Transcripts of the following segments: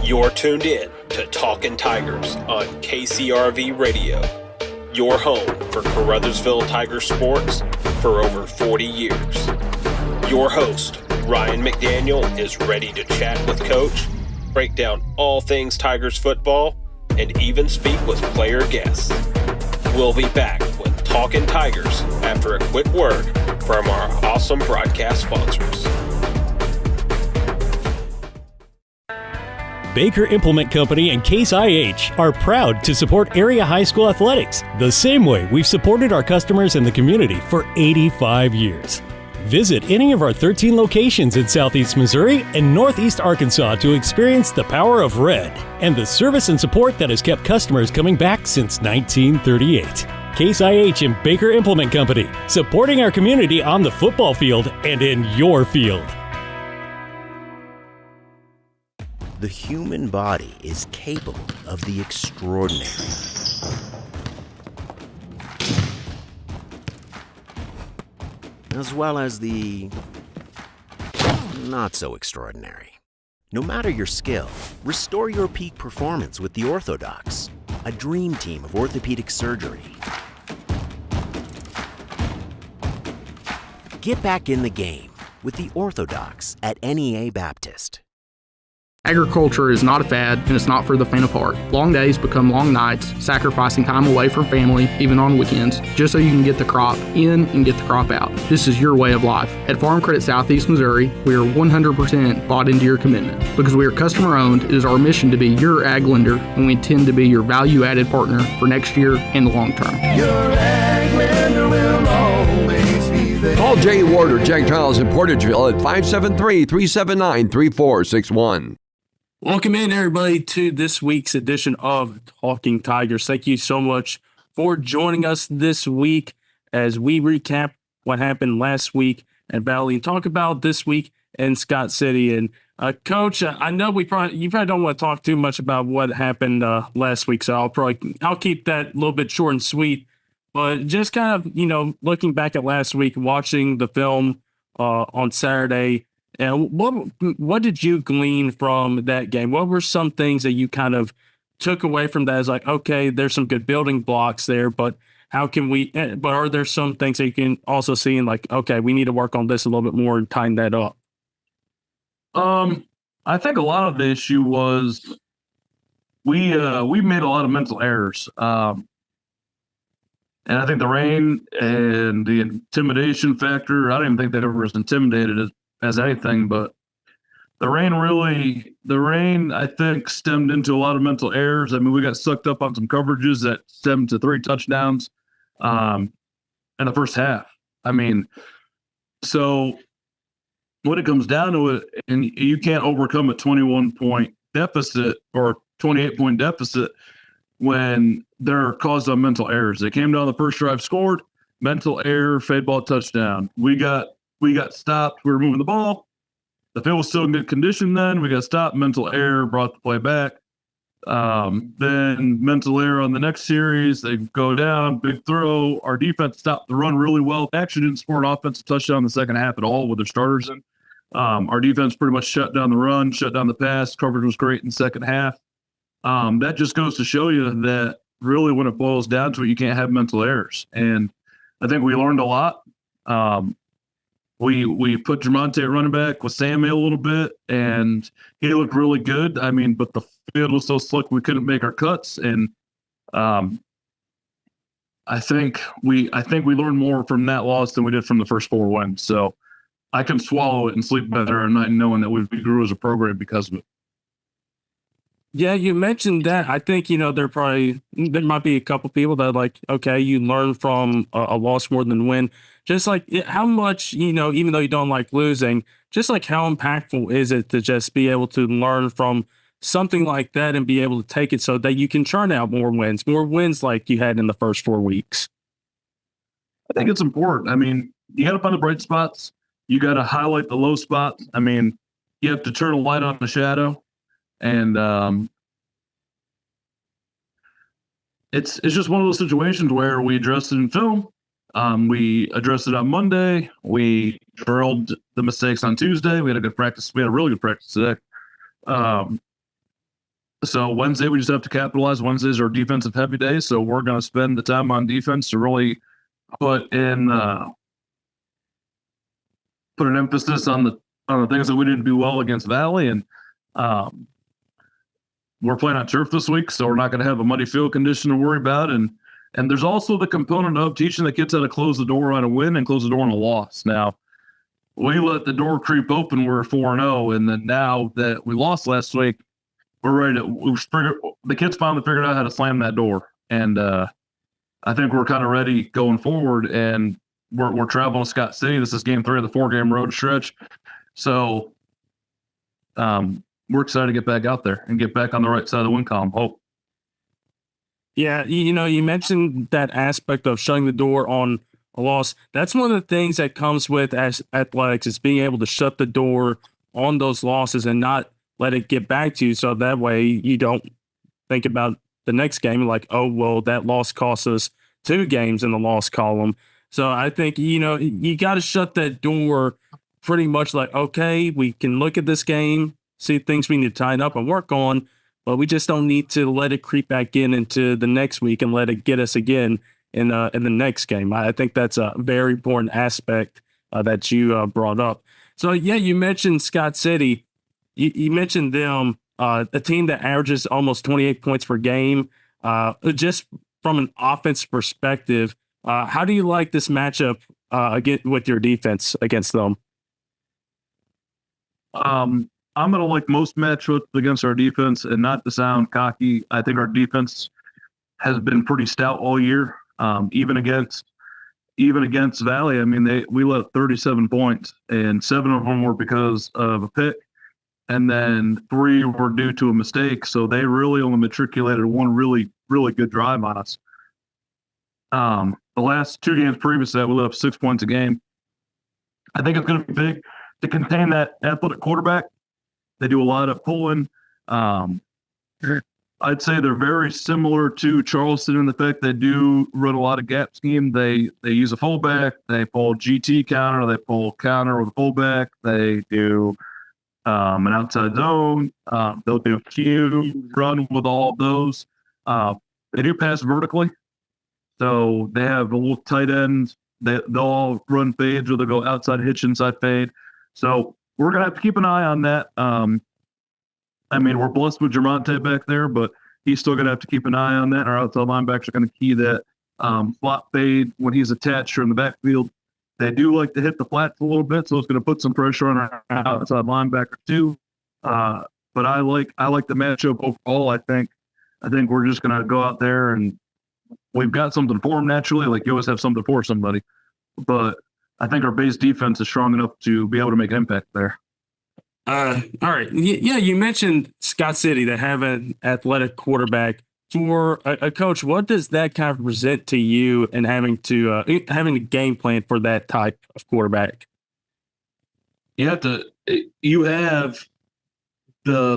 You're tuned in to Talkin Tigers on KCRV Radio, your home for Caruthersville Tiger sports for over 40 years. Your host, Ryan McDaniel, is ready to chat with Coach, break down all things Tigers football, and even speak with player guests. We'll be back with Talkin Tigers after a quick word from our awesome broadcast sponsors. Baker Implement Company and Case IH are proud to support area high school athletics the same way we've supported our customers in the community for 85 years. Visit any of our 13 locations in Southeast Missouri and Northeast Arkansas to experience the power of red and the service and support that has kept customers coming back since 1938. Case IH and Baker Implement Company, supporting our community on the football field and in your field. The human body is capable of the extraordinary. As well as the not so extraordinary. No matter your skill, restore your peak performance with the Orthodox, a dream team of orthopedic surgery. Get back in the game with the Orthodox at NEA Baptist. Agriculture is not a fad, and it's not for the faint of heart. Long days become long nights, sacrificing time away from family, even on weekends, just so you can get the crop in and get the crop out. This is your way of life. At Farm Credit Southeast Missouri, we are 100% bought into your commitment. Because we are customer-owned, it is our mission to be your ag lender, and we intend to be your value-added partner for next year and the long term. Your ag lender will always be there. Call Jay Ward or Jack Giles in Portageville at 573-379-3461. Welcome in, everybody, to this week's edition of Talking Tigers. Thank you so much for joining us this week as we recap what happened last week at Valley and talk about this week in Scott City. And Coach, I know you probably don't want to talk too much about what happened last week, so I'll keep that a little bit short and sweet. But just kind of looking back at last week, watching the film on Saturday. And what did you glean from that game? What were some things that you kind of took away from that as like, okay, there's some good building blocks there, but but are there some things that you can also see and like, okay, we need to work on this a little bit more and tighten that up? I think a lot of the issue was we made a lot of mental errors. And I think the rain and the intimidation factor, I don't even think they ever was intimidated as anything, but the rain, I think, stemmed into a lot of mental errors. I mean, we got sucked up on some coverages that stemmed to 3 touchdowns in the first half. I mean, so when it comes down to it, and you can't overcome a 21-point deficit or 28-point deficit when they're caused on mental errors. They came down the first drive, scored, mental error, fade ball, touchdown. We got stopped. We were moving the ball. The field was still in good condition then. We got stopped. Mental error, brought the play back. Then mental error on the next series. They go down, big throw. Our defense stopped the run really well. Actually didn't score an offensive touchdown in the second half at all with their starters in. Our defense pretty much shut down the run, shut down the pass. Coverage was great in the second half. That just goes to show you that really when it boils down to it, you can't have mental errors. And I think we learned a lot. We put Jermonte at running back with Sammy a little bit, and he looked really good. I mean, but the field was so slick we couldn't make our cuts. And I think we learned more from that loss than we did from the first 4 wins. So I can swallow it and sleep better at night knowing that we grew as a program because of it. Yeah, you mentioned that. I think, there might be a couple people that are like, okay, you learn from a loss more than win. Just like how much, even though you don't like losing, just like how impactful is it to just be able to learn from something like that and be able to take it so that you can churn out more wins like you had in the first 4 weeks? I think it's important. I mean, you got to find the bright spots. You got to highlight the low spots. I mean, you have to turn a light on the shadow. And it's just one of those situations where we addressed it in film. We addressed it on Monday. We drilled the mistakes on Tuesday. We had a good practice. We had a really good practice today. So Wednesday, we just have to capitalize. Wednesdays are defensive heavy days, so we're going to spend the time on defense to really put an emphasis on the things that we didn't do well against Valley, and we're playing on turf this week, so we're not going to have a muddy field condition to worry about. And there's also the component of teaching the kids how to close the door on a win and close the door on a loss. Now, we let the door creep open. We're 4-0, and then now that we lost last week, we're ready to. The kids finally figured out how to slam that door, and I think we're kind of ready going forward. And we're traveling to Scott City. This is game 3 of the 4-game road stretch, so we're excited to get back out there and get back on the right side of the win column. Hope. Yeah, you mentioned that aspect of shutting the door on a loss. That's one of the things that comes with as athletics is being able to shut the door on those losses and not let it get back to you. So that way you don't think about the next game like, oh, well, that loss cost us 2 games in the loss column. So I think, you got to shut that door pretty much like, okay, we can look at this game, see things we need to tighten up and work on, but we just don't need to let it creep back into the next week and let it get us again in the next game. I think that's a very important aspect that you brought up. So, yeah, you mentioned Scott City. You mentioned them, a team that averages almost 28 points per game. Just from an offense perspective, how do you like this matchup with your defense against them? I'm going to like most matchups against our defense, and not to sound cocky, I think our defense has been pretty stout all year. Even against Valley, I mean, we let up 37 points, and 7 of them were because of a pick, and then 3 were due to a mistake. So they really only matriculated 1 really, really good drive on us. The last 2 games previous to that, we let up 6 points a game. I think it's going to be big to contain that athletic quarterback. They do a lot of pulling. I'd say they're very similar to Charleston in the fact they do run a lot of gap scheme. They use a fullback. They pull GT counter. They pull counter with a fullback. They do an outside zone. They'll do Q, run with all of those. They do pass vertically. So they have a little tight ends. They'll all run fades or they'll go outside hitch, inside fade. So we're going to have to keep an eye on that. I mean, we're blessed with Jermonte back there, but he's still going to have to keep an eye on that. Our outside linebackers are going to key that flop fade when he's attached or in the backfield. They do like to hit the flats a little bit, so it's going to put some pressure on our outside linebacker too. But I like the matchup overall. I think we're just going to go out there and we've got something for them naturally. Like you always have something for somebody, but I think our base defense is strong enough to be able to make an impact there. All right. Yeah, you mentioned Scott City. They have an athletic quarterback. For a coach, what does that kind of present to you and having a game plan for that type of quarterback? You have the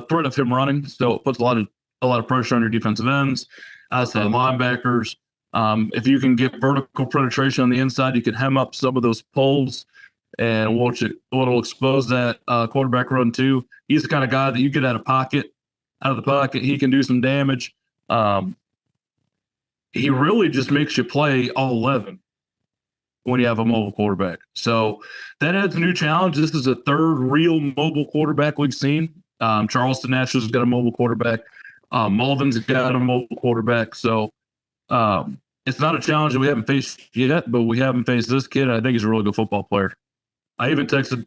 threat of him running, so it puts a lot of pressure on your defensive ends, outside linebackers. If you can get vertical penetration on the inside, you can hem up some of those pulls, and what'll expose that quarterback run too. He's the kind of guy that you get out of the pocket, he can do some damage. He really just makes you play all 11 when you have a mobile quarterback. So that adds a new challenge. This is the 3rd real mobile quarterback we've seen. Charleston National's got a mobile quarterback. Malden's got a mobile quarterback. So it's not a challenge that we haven't faced yet, but we haven't faced this kid. I think he's a really good football player. I even texted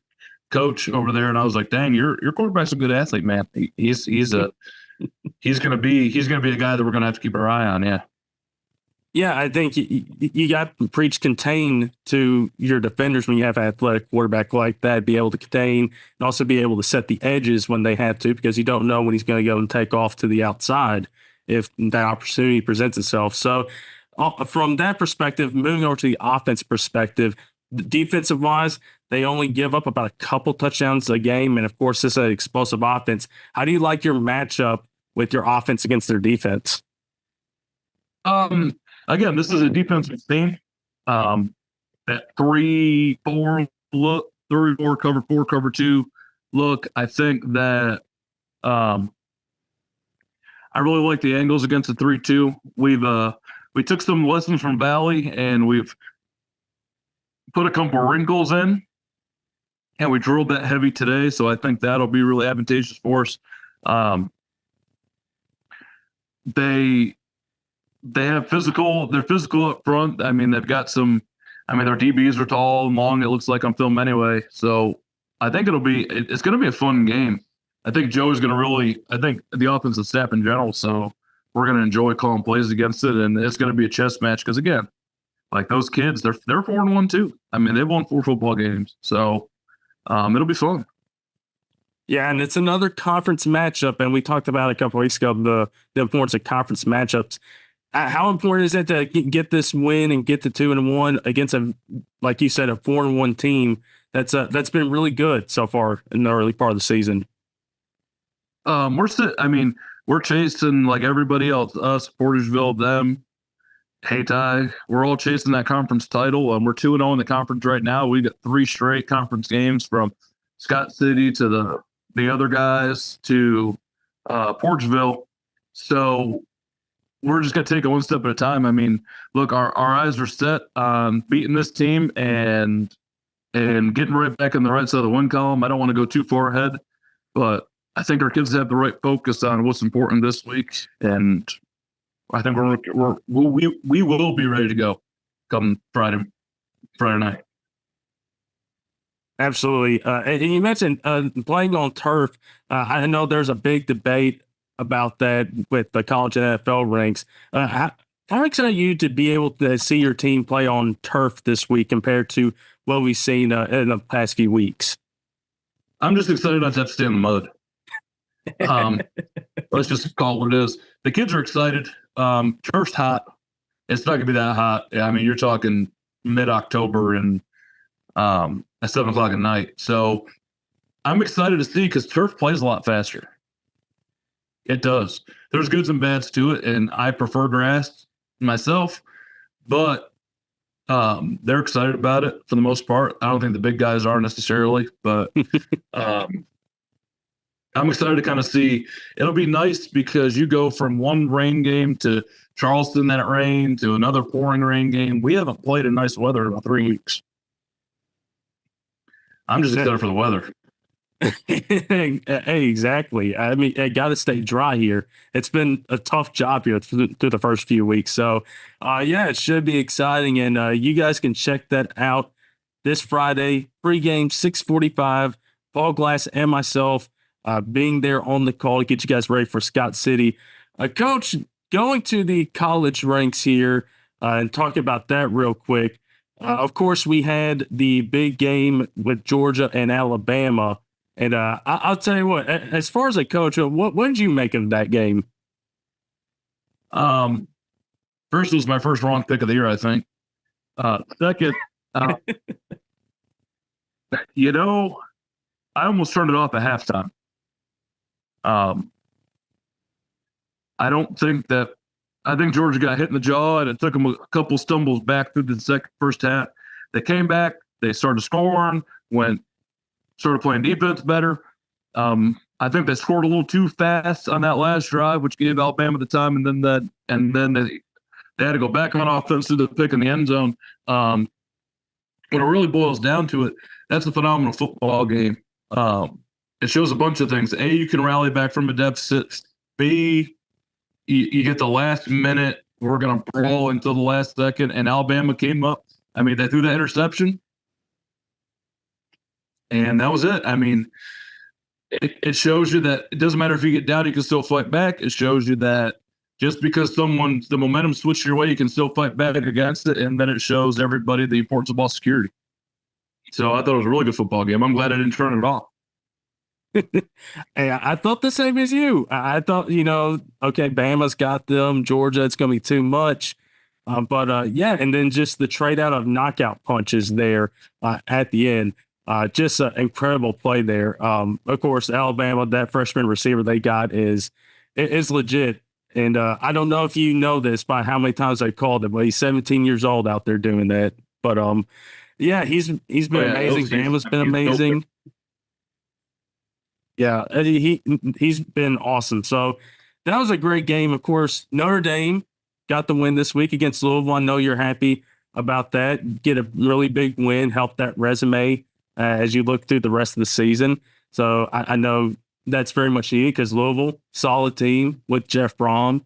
coach over there and I was like, dang, your quarterback's a good athlete, man. He's gonna be a guy that we're gonna have to keep our eye on. Yeah. Yeah, I think you got to preach contain to your defenders when you have an athletic quarterback like that, be able to contain and also be able to set the edges when they have to, because you don't know when he's going to go and take off to the outside if that opportunity presents itself. So from that perspective, moving over to the offense perspective, defensive wise, they only give up about a couple touchdowns a game. And of course, this is an explosive offense. How do you like your matchup with your offense against their defense? Again, this is a defensive team. That 3-4 look, 3-4 cover 4 cover 2 look. I think that I really like the angles against the 3-2. We took some lessons from Valley, and we've put a couple wrinkles in, and we drilled that heavy today. So I think that'll be really advantageous for us. They have physical. They're physical up front. I mean, they've got some. I mean, their DBs are tall and long. It looks like on film anyway. So I think it's going to be a fun game. I think Joe is going to really. I think the offensive staff in general. So we're going to enjoy calling plays against it, and it's going to be a chess match because again, like those kids, they're 4-1 too. I mean, they've won 4 football games, so it'll be fun. Yeah, and it's another conference matchup, and we talked about it a couple weeks ago the importance of conference matchups. How important is it to get this win and get to 2-1 against like you said, a 4-1 team that's been really good so far in the early part of the season? We're chasing like everybody else, us, Porterville, them, Hayti. We're all chasing that conference title, and we're 2-0 in the conference right now. We got 3 straight conference games from Scott City to the other guys to Porterville. So we're just going to take it one step at a time. I mean, look, our eyes are set on beating this team and getting right back in the right side of the win column. I don't want to go too far ahead, but I think our kids have the right focus on what's important this week, and I think we will be ready to go come Friday night. Absolutely. And you mentioned playing on turf. I know there's a big debate about that with the college and NFL ranks. How excited are you to be able to see your team play on turf this week compared to what we've seen in the past few weeks? I'm just excited not to have to stay in the mud. Let's just call it what it is. The kids are excited. Turf's hot. It's not going to be that hot. I mean, you're talking mid-October and at 7 o'clock at night. So I'm excited to see because turf plays a lot faster. It does. There's goods and bads to it, and I prefer grass myself, but they're excited about it for the most part. I don't think the big guys are necessarily, but I'm excited to kind of see. It'll be nice because you go from one rain game to Charleston that rain to another pouring rain game. We haven't played in nice weather in about 3 weeks. I'm just excited for the weather. Hey, exactly. I mean, I got to stay dry here. It's been a tough job here through the first few weeks. So, yeah, it should be exciting. And you guys can check that out this Friday, pregame, 6:45. Paul Glass and myself being there on the call to get you guys ready for Scott City. Coach, going to the college ranks here and talk about that real quick. Of course, we had the big game with Georgia and Alabama. And I'll tell you what, as far as a coach, what did you make of that game? First, it was my first wrong pick of the year, I think. Second, I almost turned it off at halftime. I think Georgia got hit in the jaw, and it took them a couple stumbles back through the first half. They came back, they started scoring, started playing defense better. I think they scored a little too fast on that last drive, which gave Alabama the time, and then they had to go back on offense through the pick in the end zone. When it really boils down to it, that's a phenomenal football game. It shows a bunch of things. A, you can rally back from a deficit. B, you get the last minute. We're going to brawl until the last second, and Alabama came up. I mean, they threw that interception, and that was it. I mean, it shows you that it doesn't matter if you get down, you can still fight back. It shows you that just because the momentum switched your way, you can still fight back against it, and then it shows everybody the importance of ball security. So I thought it was a really good football game. I'm glad I didn't turn it off. Hey, I thought the same as you. I thought, okay, Bama's got them. Georgia, it's going to be too much. Yeah, and then just the trade out of knockout punches there at the end. Just an incredible play there. Of course, Alabama, that freshman receiver they got is legit. And I don't know if you know this by how many times they called him, but he's 17 years old out there doing that. But yeah, he's been amazing. Bama's been amazing. Yeah, he's been awesome. So that was a great game. Of course, Notre Dame got the win this week against Louisville. I know you're happy about that. Get a really big win, help that resume as you look through the rest of the season. So I know that's very much needed because Louisville, solid team with Jeff Brom.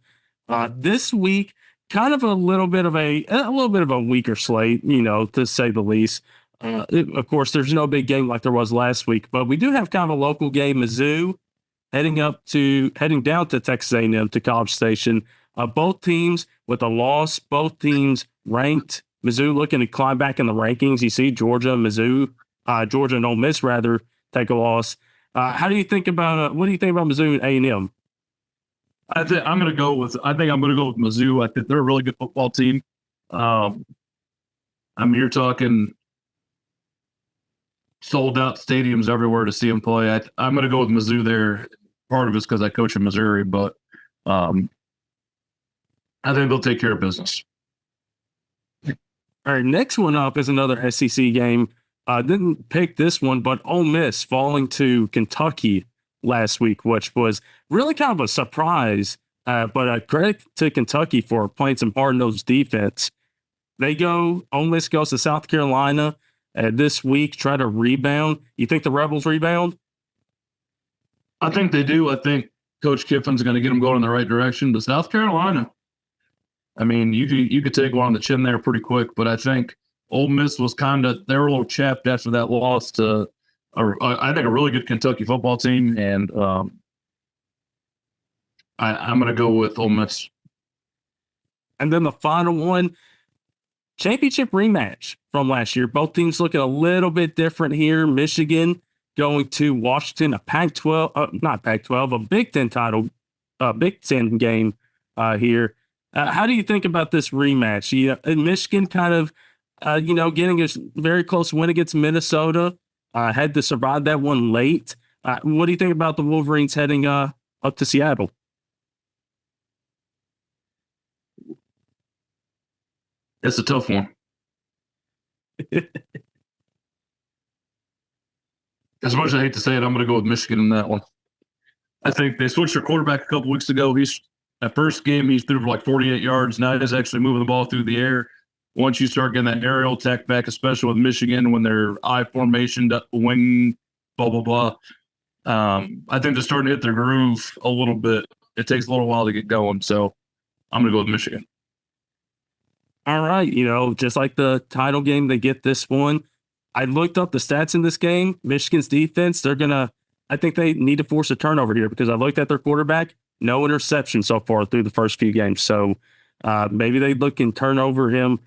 This week, kind of a little bit of a weaker slate, to say the least. Of course, there's no big game like there was last week, but we do have kind of a local game. Mizzou heading down to Texas A&M to College Station. Both teams with a loss, both teams ranked. Mizzou looking to climb back in the rankings. You see Georgia and Ole Miss rather take a loss. What do you think about Mizzou and A&M? I think I'm going to go with Mizzou. I think they're a really good football team. You're talking sold out stadiums everywhere to see them play. I'm going to go with Mizzou there. Part of it's because I coach in Missouri, but I think they'll take care of business. All right, next one up is another SEC game. Didn't pick this one, but Ole Miss falling to Kentucky last week, which was really kind of a surprise. But a credit to Kentucky for playing some hard-nosed defense. Ole Miss goes to South Carolina this week, try to rebound. You think the Rebels rebound? I think they do. I think Coach Kiffin's going to get them going in the right direction. But South Carolina, you could take one on the chin there pretty quick. But I think Ole Miss was they were a little chapped after that loss to, I think, a really good Kentucky football team. And I'm going to go with Ole Miss. And then the final one, championship rematch from last year. Both teams looking a little bit different here. Michigan going to Washington, a Big Ten title, Big Ten game here. How do you think about this rematch? Michigan kind of, getting a very close win against Minnesota, had to survive that one late. What do you think about the Wolverines heading up to Seattle? It's a tough one. As much as I hate to say it, I'm going to go with Michigan in that one. I think they switched their quarterback a couple weeks ago. That first game, he threw for like 48 yards. Now he's actually moving the ball through the air. Once you start getting that aerial attack back, especially with Michigan when they're I formation, wing, blah, blah, blah. I think they're starting to hit their groove a little bit. It takes a little while to get going. So I'm going to go with Michigan. All right. Just like the title game, they get this one. I looked up the stats in this game. Michigan's defense, I think they need to force a turnover here because I looked at their quarterback. No interception so far through the first few games. So maybe they look and turn over him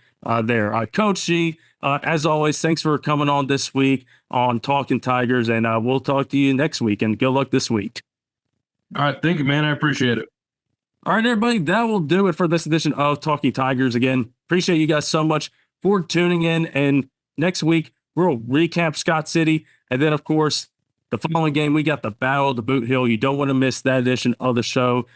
there. Coach G, as always, thanks for coming on this week on Talkin' Tigers, and we'll talk to you next week, and good luck this week. All right. Thank you, man. I appreciate it. All right, everybody, that will do it for this edition of Talking Tigers. Again, appreciate you guys so much for tuning in, and next week, we'll recap Scott City, and then, of course, the following game, we got the Battle of the Boot Hill. You don't want to miss that edition of the show.